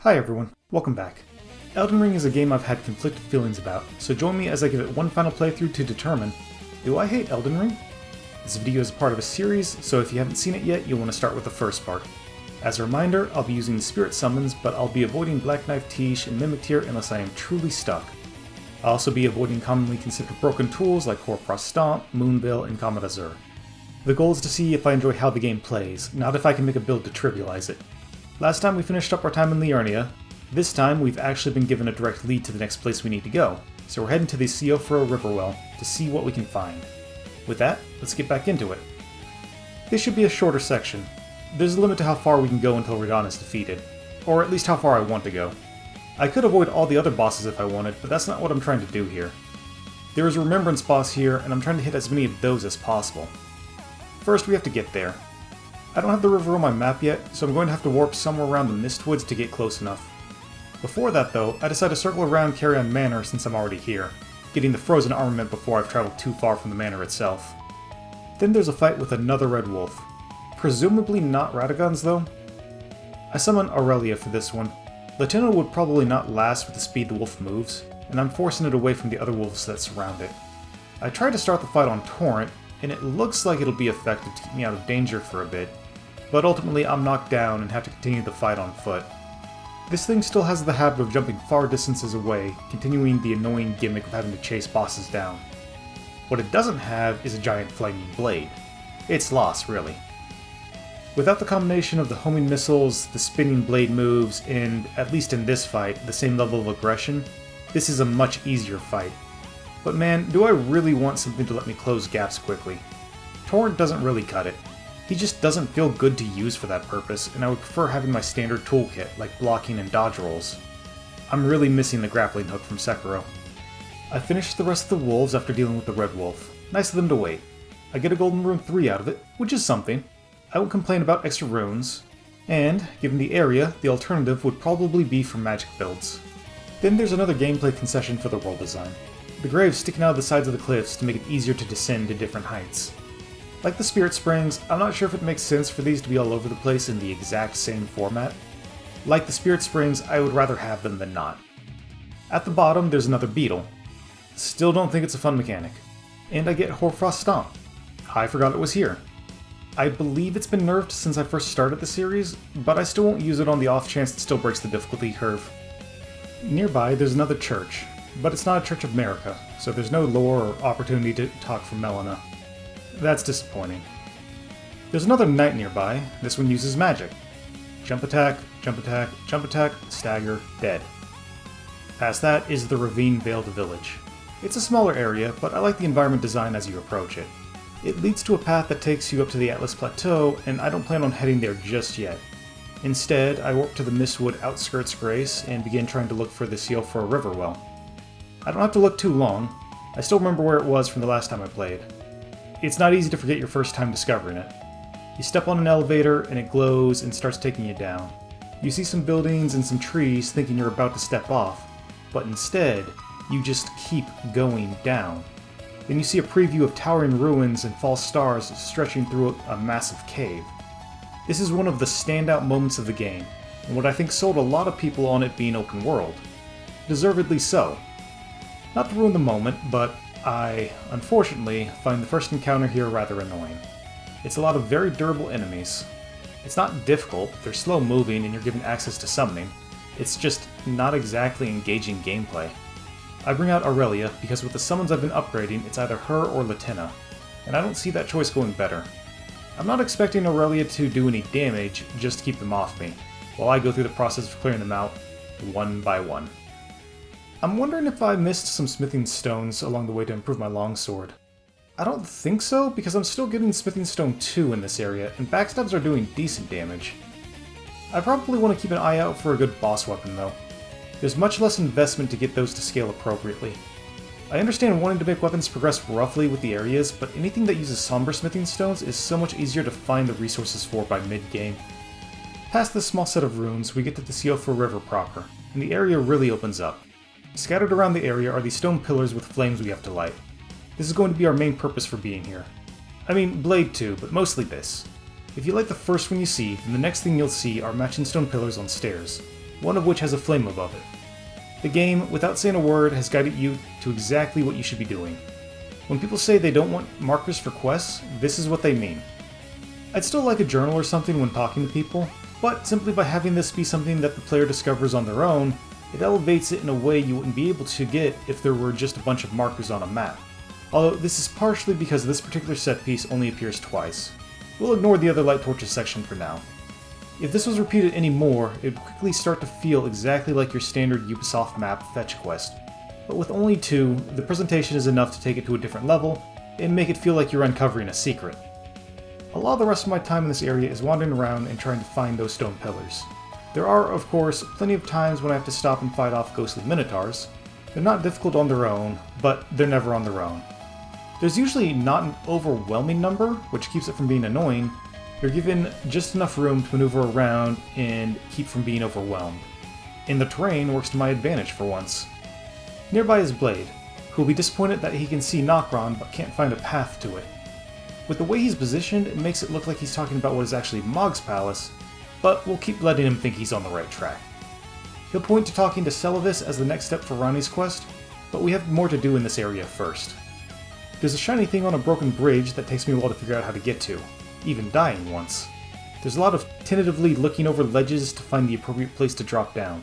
Hi everyone, welcome back. Elden Ring is a game I've had conflicted feelings about, so join me as I give it one final playthrough to determine, do I hate Elden Ring? This video is part of a series, so if you haven't seen it yet, you'll want to start with the first part. As a reminder, I'll be using spirit summons, but I'll be avoiding Black Knife Tiche and Mimic Tear unless I am truly stuck. I'll also be avoiding commonly considered broken tools like Hoarfrost Stomp, Moonveil, and Comet Azure. The goal is to see if I enjoy how the game plays, not if I can make a build to trivialize it. Last time we finished up our time in Liurnia. This time we've actually been given a direct lead to the next place we need to go, so we're heading to the Siofra River Well to see what we can find. With that, let's get back into it. This should be a shorter section. There's a limit to how far we can go until Radahn is defeated, or at least how far I want to go. I could avoid all the other bosses if I wanted, but that's not what I'm trying to do here. There is a Remembrance boss here, and I'm trying to hit as many of those as possible. First, we have to get there. I don't have the river on my map yet, so I'm going to have to warp somewhere around the Mistwoods to get close enough. Before that though, I decide to circle around Carrion Manor since I'm already here, getting the frozen armament before I've traveled too far from the manor itself. Then there's a fight with another red wolf. Presumably not Radagon's though. I summon Aurelia for this one. Latina would probably not last with the speed the wolf moves, and I'm forcing it away from the other wolves that surround it. I tried to start the fight on Torrent, and it looks like it'll be effective to keep me out of danger for a bit, but ultimately I'm knocked down and have to continue the fight on foot. This thing still has the habit of jumping far distances away, continuing the annoying gimmick of having to chase bosses down. What it doesn't have is a giant flaming blade. It's lost, really. Without the combination of the homing missiles, the spinning blade moves, and, at least in this fight, the same level of aggression, this is a much easier fight. But man, do I really want something to let me close gaps quickly. Torrent doesn't really cut it. He just doesn't feel good to use for that purpose, and I would prefer having my standard toolkit, like blocking and dodge rolls. I'm really missing the grappling hook from Sekiro. I finished the rest of the wolves after dealing with the red wolf. Nice of them to wait. I get a golden rune 3 out of it, which is something. I won't complain about extra runes. And, given the area, the alternative would probably be for magic builds. Then there's another gameplay concession for the world design. The graves sticking out of the sides of the cliffs to make it easier to descend to different heights. Like the Spirit Springs, I'm not sure if it makes sense for these to be all over the place in the exact same format. Like the Spirit Springs, I would rather have them than not. At the bottom, there's another beetle. Still don't think it's a fun mechanic. And I get Hoarfrost Stomp. I forgot it was here. I believe it's been nerfed since I first started the series, but I still won't use it on the off chance it still breaks the difficulty curve. Nearby, there's another church, but it's not a Church of America, so there's no lore or opportunity to talk from Melina. That's disappointing. There's another knight nearby. This one uses magic. Jump attack, jump attack, jump attack, stagger, dead. Past that is the ravine-veiled village. It's a smaller area, but I like the environment design as you approach it. It leads to a path that takes you up to the Atlas Plateau, and I don't plan on heading there just yet. Instead, I warp to the Mistwood outskirts Grace and begin trying to look for the Siofra River Well. I don't have to look too long. I still remember where it was from the last time I played. It's not easy to forget your first time discovering it. You step on an elevator and it glows and starts taking you down. You see some buildings and some trees thinking you're about to step off, but instead, you just keep going down. Then you see a preview of towering ruins and false stars stretching through a massive cave. This is one of the standout moments of the game, and what I think sold a lot of people on it being open world. Deservedly so. Not to ruin the moment, but I, unfortunately, find the first encounter here rather annoying. It's a lot of very durable enemies. It's not difficult, they're slow moving and you're given access to summoning. It's just not exactly engaging gameplay. I bring out Aurelia because with the summons I've been upgrading, it's either her or Latina, and I don't see that choice going better. I'm not expecting Aurelia to do any damage, just to keep them off me, while I go through the process of clearing them out, one by one. I'm wondering if I missed some smithing stones along the way to improve my longsword. I don't think so, because I'm still getting smithing stone 2 in this area, and backstabs are doing decent damage. I probably want to keep an eye out for a good boss weapon though. There's much less investment to get those to scale appropriately. I understand wanting to make weapons progress roughly with the areas, but anything that uses somber smithing stones is so much easier to find the resources for by mid-game. Past this small set of ruins, we get to the Siofra River proper, and the area really opens up. Scattered around the area are these stone pillars with flames we have to light. This is going to be our main purpose for being here. I mean, Blade too, but mostly this. If you light the first one you see, then the next thing you'll see are matching stone pillars on stairs. one of which has a flame above it. The game, without saying a word, has guided you to exactly what you should be doing. When people say they don't want markers for quests, this is what they mean. I'd still like a journal or something when talking to people, but simply by having this be something that the player discovers on their own, it elevates it in a way you wouldn't be able to get if there were just a bunch of markers on a map. Although this is partially because this particular set piece only appears twice. We'll ignore the other light torches section for now. If this was repeated anymore, it would quickly start to feel exactly like your standard Ubisoft map fetch quest. But with only 2, the presentation is enough to take it to a different level and make it feel like you're uncovering a secret. A lot of the rest of my time in this area is wandering around and trying to find those stone pillars. There are, of course, plenty of times when I have to stop and fight off ghostly minotaurs. They're not difficult on their own, but they're never on their own. There's usually not an overwhelming number, which keeps it from being annoying. You're given just enough room to maneuver around and keep from being overwhelmed. And the terrain works to my advantage for once. Nearby is Blade, who will be disappointed that he can see Nokron but can't find a path to it. With the way he's positioned, it makes it look like he's talking about what is actually Mog's palace, but we'll keep letting him think he's on the right track. He'll point to talking to Celavis as the next step for Ranni's quest, but we have more to do in this area first. There's a shiny thing on a broken bridge that takes me a while to figure out how to get to, even dying once. There's a lot of tentatively looking over ledges to find the appropriate place to drop down.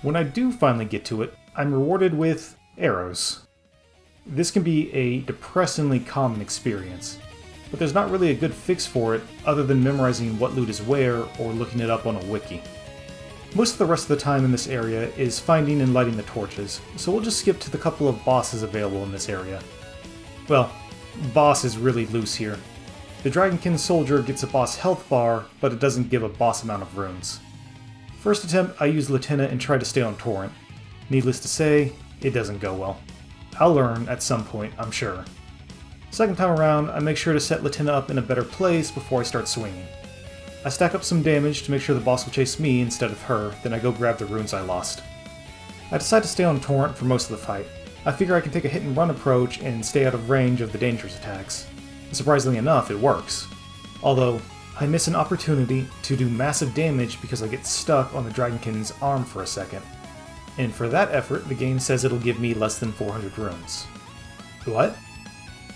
When I do finally get to it, I'm rewarded with arrows. This can be a depressingly common experience, but there's not really a good fix for it other than memorizing what loot is where or looking it up on a wiki. Most of the rest of the time in this area is finding and lighting the torches, so we'll just skip to the couple of bosses available in this area. Well, boss is really loose here. The Dragonkin soldier gets a boss health bar, but it doesn't give a boss amount of runes. First attempt I use Latina and try to stay on Torrent. Needless to say, it doesn't go well. I'll learn at some point, I'm sure. Second time around, I make sure to set Latina up in a better place before I start swinging. I stack up some damage to make sure the boss will chase me instead of her, then I go grab the runes I lost. I decide to stay on Torrent for most of the fight. I figure I can take a hit and run approach and stay out of range of the dangerous attacks. And surprisingly enough, it works. Although, I miss an opportunity to do massive damage because I get stuck on the Dragonkin's arm for a second. And for that effort, the game says it'll give me less than 400 runes. What?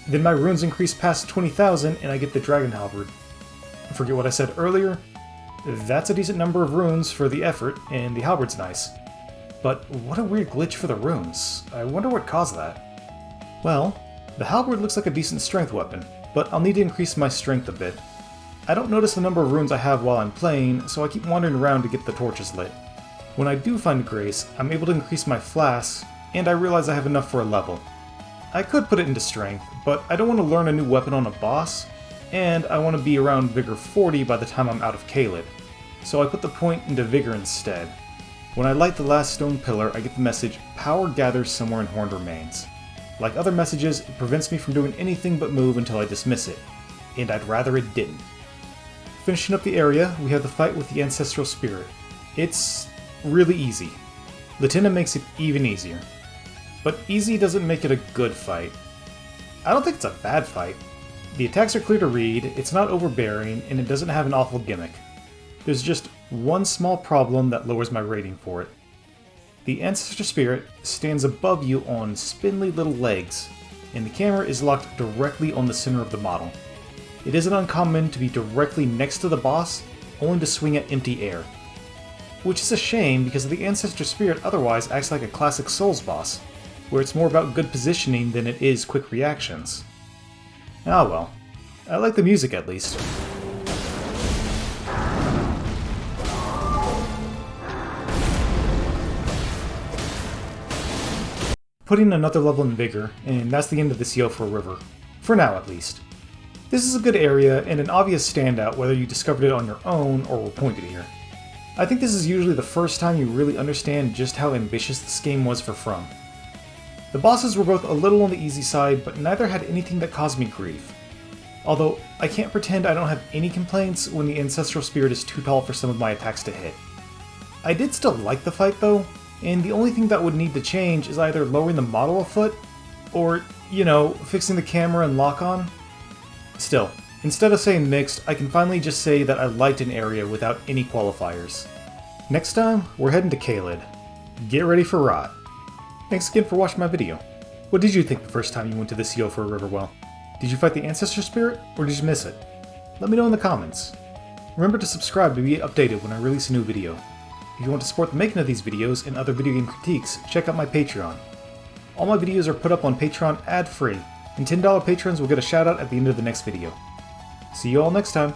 Then my runes increase past 20,000 and I get the Dragon Halberd. Forget what I said earlier? That's a decent number of runes for the effort, and the Halberd's nice. But what a weird glitch for the runes. I wonder what caused that. Well, the Halberd looks like a decent strength weapon, but I'll need to increase my strength a bit. I don't notice the number of runes I have while I'm playing, so I keep wandering around to get the torches lit. When I do find Grace, I'm able to increase my flasks, and I realize I have enough for a level. I could put it into strength, but I don't want to learn a new weapon on a boss, and I want to be around Vigor 40 by the time I'm out of Caelid, so I put the point into Vigor instead. When I light the last stone pillar, I get the message, "Power gathers somewhere in Horned Remains." Like other messages, it prevents me from doing anything but move until I dismiss it, and I'd rather it didn't. Finishing up the area, we have the fight with the Ancestral Spirit. It's really easy. Latina makes it even easier. But easy doesn't make it a good fight. I don't think it's a bad fight. The attacks are clear to read, it's not overbearing, and it doesn't have an awful gimmick. There's just one small problem that lowers my rating for it. The Ancestor Spirit stands above you on spindly little legs, and the camera is locked directly on the center of the model. It isn't uncommon to be directly next to the boss, only to swing at empty air. Which is a shame because the Ancestor Spirit otherwise acts like a classic Souls boss, where it's more about good positioning than it is quick reactions. Ah well, I like the music at least. Putting another level in Vigor, and that's the end of the Siofra River. For now at least. This is a good area and an obvious standout whether you discovered it on your own or were pointed here. I think this is usually the first time you really understand just how ambitious this game was for From. The bosses were both a little on the easy side, but neither had anything that caused me grief. Although, I can't pretend I don't have any complaints when the Ancestral Spirit is too tall for some of my attacks to hit. I did still like the fight though, and the only thing that would need to change is either lowering the model a foot, or, fixing the camera and lock-on. Still, instead of saying mixed, I can finally just say that I liked an area without any qualifiers. Next time, we're heading to Caelid. Get ready for rot. Thanks again for watching my video. What did you think the first time you went to the Siofra River Well? Did you fight the ancestor spirit, or did you miss it? Let me know in the comments. Remember to subscribe to be updated when I release a new video. If you want to support the making of these videos and other video game critiques, check out my Patreon. All my videos are put up on Patreon ad-free, and $10 patrons will get a shout out at the end of the next video. See you all next time!